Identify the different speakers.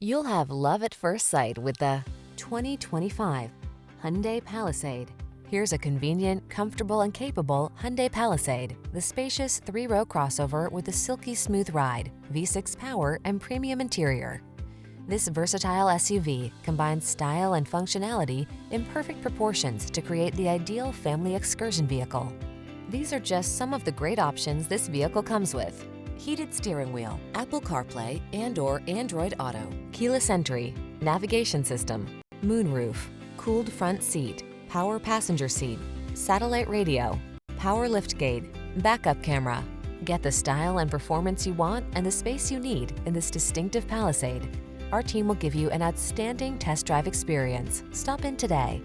Speaker 1: You'll have love at first sight with the 2025 Hyundai Palisade. Here's a convenient, comfortable, and capable Hyundai Palisade, the spacious three-row crossover with a silky smooth ride, V6 power, and premium interior. This versatile SUV combines style and functionality in perfect proportions to create the ideal family excursion vehicle. These are just some of the great options this vehicle comes with: heated steering wheel, Apple CarPlay and/or Android Auto, keyless entry, navigation system, moonroof, cooled front seat, power passenger seat, satellite radio, power liftgate, backup camera. Get the style and performance you want and the space you need in this distinctive Palisade. Our team will give you an outstanding test drive experience. Stop in today.